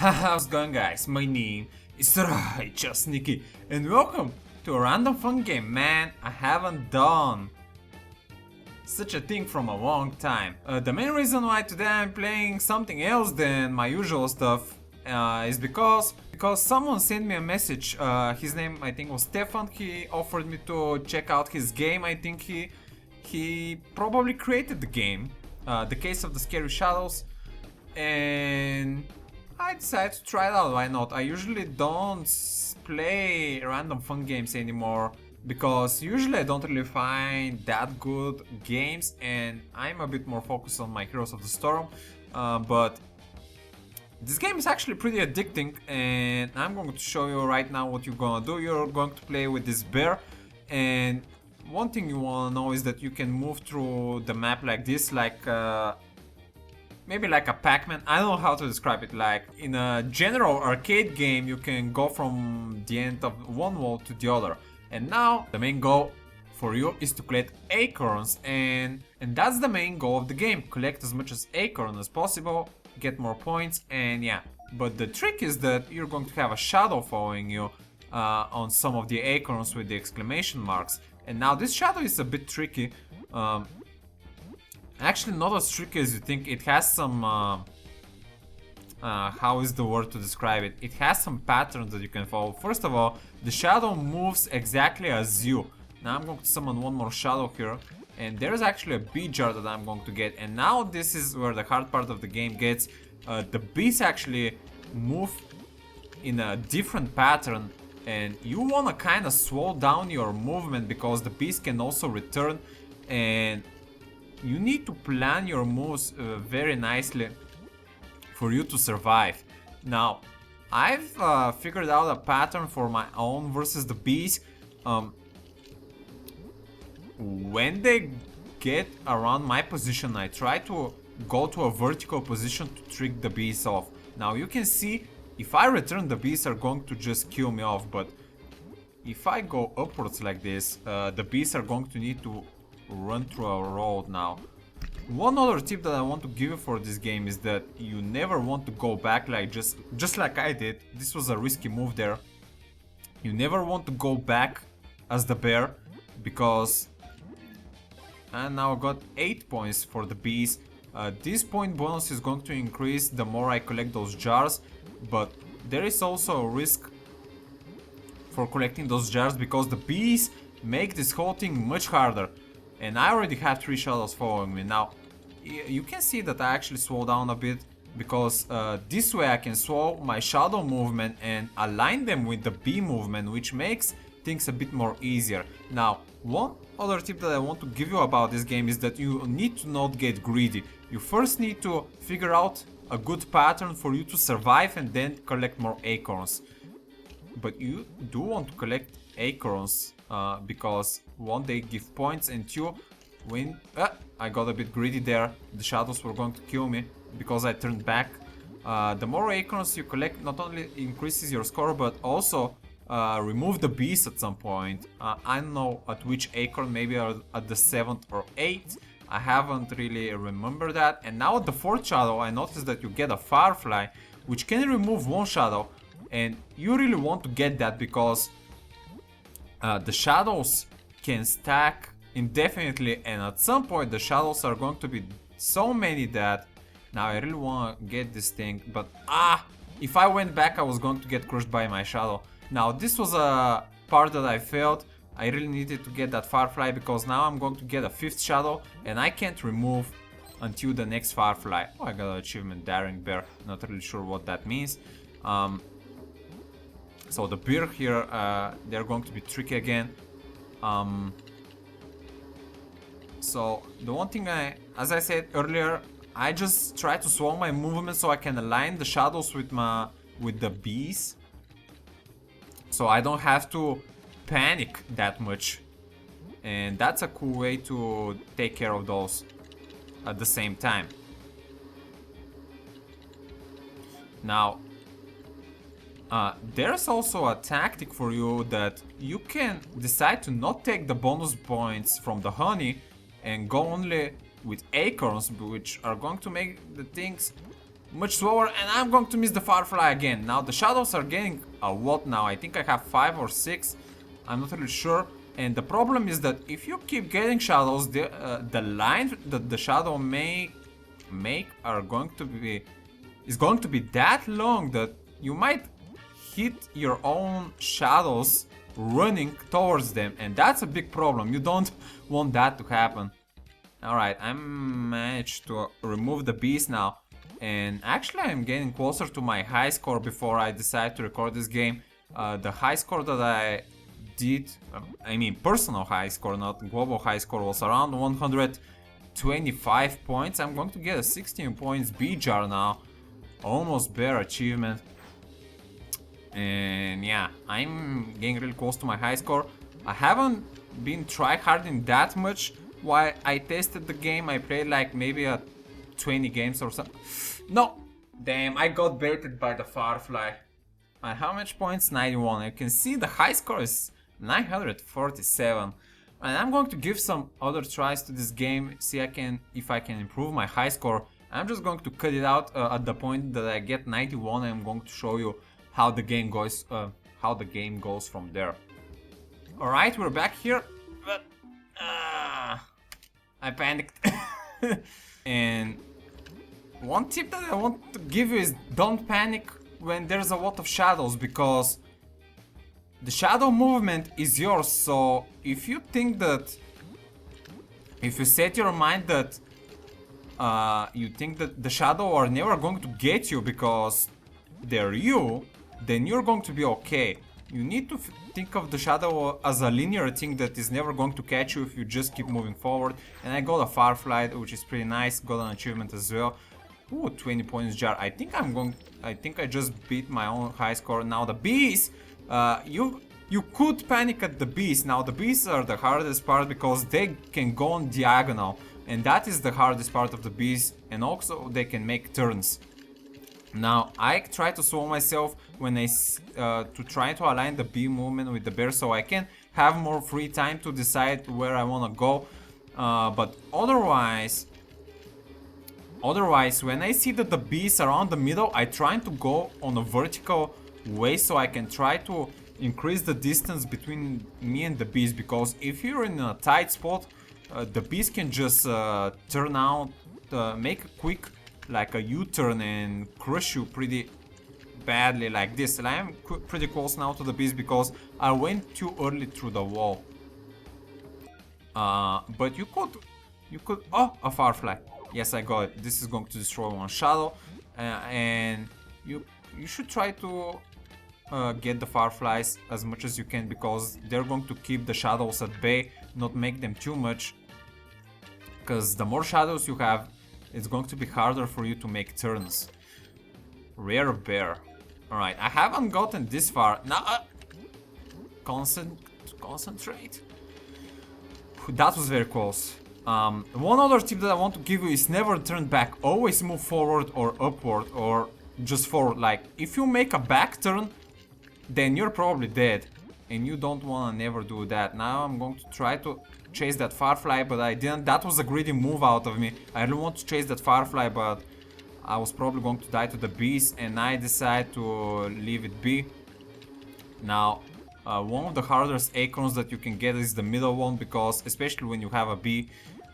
How's it going, guys? My name is RighteousNicky and welcome to a random fun game. Man, I haven't done such a thing from a long time. The main reason why today I'm playing something else than my usual stuff is because someone sent me a message. His name I think was Stefan. He offered me to check out his game. I think he probably created the game, The Case of the Scary Shadows, and I decided to try it out. Why not? I usually don't play random fun games anymore because usually I don't really find that good games, and I'm a bit more focused on my Heroes of the Storm. But this game is actually pretty addicting, and I'm going to show you right now what you're gonna do. You're going to play with this bear, and one thing you wanna know is that you can move through the map like this, like maybe like a Pac-Man. I don't know how to describe it. Like in a general arcade game, you can go from the end of one wall to the other. And now the main goal for you is to collect acorns, and that's the main goal of the game. Collect as much as acorn as possible, get more points, and yeah. But the trick is that you're going to have a shadow following you on some of the acorns with the exclamation marks. And now this shadow is a bit tricky. Actually not as tricky as you think. It has some how is the word to describe it? It has some patterns that you can follow. First of all, the shadow moves exactly as you. Now I'm going to summon one more shadow here, and there's actually a bee jar that I'm going to get. And now this is where the hard part of the game gets. The bees actually move in a different pattern, and you want to kind of slow down your movement because the bees can also return, and you need to plan your moves very nicely for you to survive. Now, I've figured out a pattern for my own versus the bees. When they get around my position, I try to go to a vertical position to trick the bees off. Now you can see, if I return, the bees are going to just kill me off, but if I go upwards like this, the bees are going to need to run through a road. Now, one other tip that I want to give you for this game is that you never want to go back like just like I did. This was a risky move there. You never want to go back as the bear, because and now I got 8 points for the bees. This point bonus is going to increase the more I collect those jars, but there is also a risk for collecting those jars because the bees make this whole thing much harder. And I already have 3 shadows following me. Now, you can see that I actually slow down a bit, because this way I can slow my shadow movement and align them with the bee movement, which makes things a bit more easier. Now, one other tip that I want to give you about this game is that you need to not get greedy. You first need to figure out a good pattern for you to survive and then collect more acorns. But you do want to collect acorns because one, they give points, and two, when I got a bit greedy there, the shadows were going to kill me because I turned back. The more acorns you collect not only increases your score, but also remove the bees at some point. I don't know at which acorn, maybe at the 7th or 8th. I haven't really remembered that. And now at the 4th shadow, I noticed that you get a firefly, which can remove one shadow. And you really want to get that because the shadows can stack indefinitely, and at some point the shadows are going to be so many that now I really want to get this thing. But if I went back, I was going to get crushed by my shadow. Now this was a part that I failed. I really needed to get that firefly because now I'm going to get a 5th shadow, and I can't remove until the next firefly. Oh, I got an achievement, Daring Bear. Not really sure what that means. So the bear here, they're going to be tricky again. So the one thing as I said earlier, I just try to slow my movement so I can align the shadows with the bees, so I don't have to panic that much, and that's a cool way to take care of those at the same time. Now, there's also a tactic for you that you can decide to not take the bonus points from the honey and go only with acorns, which are going to make the things much slower, and I'm going to miss the Firefly again. Now the shadows are getting a lot now. I think I have 5 or 6. I'm not really sure. And the problem is that if you keep getting shadows, the line that the shadow make are going to be that long that you might hit your own shadows running towards them, and that's a big problem. You don't want that to happen. Alright, I managed to remove the beast now, and actually I'm getting closer to my high score before I decide to record this game. The high score that I did, I mean personal high score, not global high score, was around 125 points. I'm going to get a 16 points B jar now, almost bare achievement. And yeah, I'm getting really close to my high score. I haven't been tryharding that much while I tested the game. I played like maybe 20 games or something. No! Damn, I got baited by the Firefly. And how much points? 91. You can see the high score is 947. And I'm going to give some other tries to this game, see if I can improve my high score. I'm just going to cut it out at the point that I get 91, and I'm going to show you how the game goes from there. Alright, we're back here, but I panicked. And one tip that I want to give you is don't panic when there's a lot of shadows, because the shadow movement is yours. So if you set your mind that you think that the shadow are never going to get you because they're you, then you're going to be okay. You need to think of the shadow as a linear thing that is never going to catch you if you just keep moving forward. And I got a Firefly, which is pretty nice, got an achievement as well. Ooh, 20 points jar. I think I just beat my own high score. Now the bees, you could panic at the bees. Now the bees are the hardest part because they can go on diagonal, and that is the hardest part of the bees, and also they can make turns. Now I try to slow myself when to try to align the bee movement with the bear, so I can have more free time to decide where I want to go. But otherwise, when I see that the bees are on the middle, I try to go on a vertical way so I can try to increase the distance between me and the bees, because if you're in a tight spot, the bees can just turn out, make a quick like a U-turn and crush you pretty badly like this. And I am pretty close now to the bees because I went too early through the wall. But you could, oh, a Firefly. Yes, I got it. This is going to destroy one shadow, and you should try to get the Fireflies as much as you can, because they're going to keep the shadows at bay, not make them too much, because the more shadows you have, it's going to be harder for you to make turns. Rare bear. Alright, I haven't gotten this far. Now, concentrate. That was very close. One other tip that I want to give you is never turn back. Always move forward or upward, or just forward. Like, if you make a back turn, then you're probably dead, and you don't want to never do that. Now I'm going to try to chase that Firefly, but I didn't. That was a greedy move out of me. I really want to chase that Firefly, but I was probably going to die to the bees, and I decided to leave it be. Now, one of the hardest acorns that you can get is the middle one, because especially when you have a bee,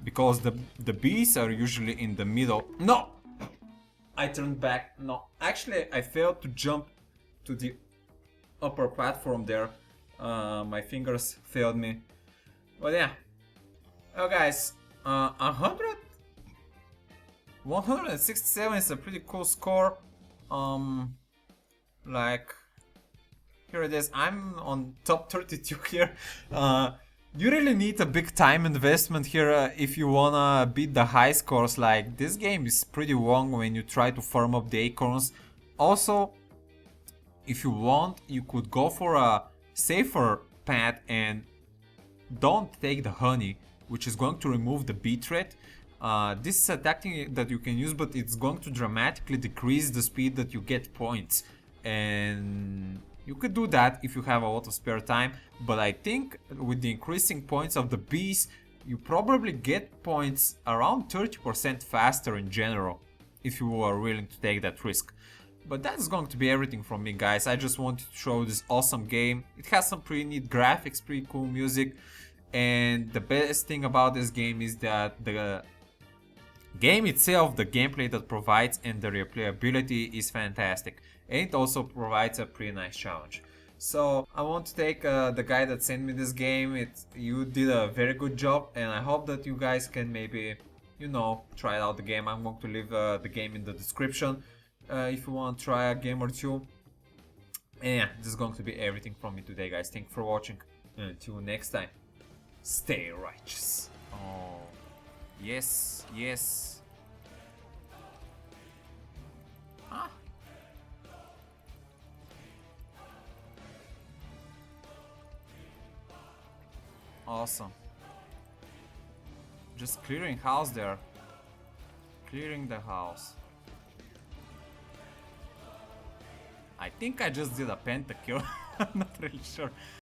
because the bees are usually in the middle. No! I turned back. No, actually I failed to jump to the upper platform there. My fingers failed me. But yeah. Oh guys, 167 is a pretty cool score. Like, here it is. I'm on top 32 here. You really need a big time investment here if you wanna beat the high scores. Like, this game is pretty long when you try to farm up the acorns. Also, if you want, you could go for a safer path and don't take the honey, which is going to remove the bee threat. This is a tactic that you can use, but it's going to dramatically decrease the speed that you get points. And you could do that if you have a lot of spare time, but I think with the increasing points of the bees, you probably get points around 30% faster in general. if you are willing to take that risk. But that's going to be everything from me, guys. I just wanted to show this awesome game. It has some pretty neat graphics, pretty cool music, and the best thing about this game is that the game itself, the gameplay that provides and the replayability is fantastic, and it also provides a pretty nice challenge. So I want to thank the guy that sent me this game. You did a very good job, and I hope that you guys can maybe, you know, try out the game. I'm going to leave the game in the description if you want to try a game or two. And yeah, this is going to be everything from me today, guys. Thank you for watching, and until next time, stay righteous. Oh, yes, yes. Ah. Awesome. Just clearing house there. Clearing the house. I think I just did a pentakill. I'm not really sure.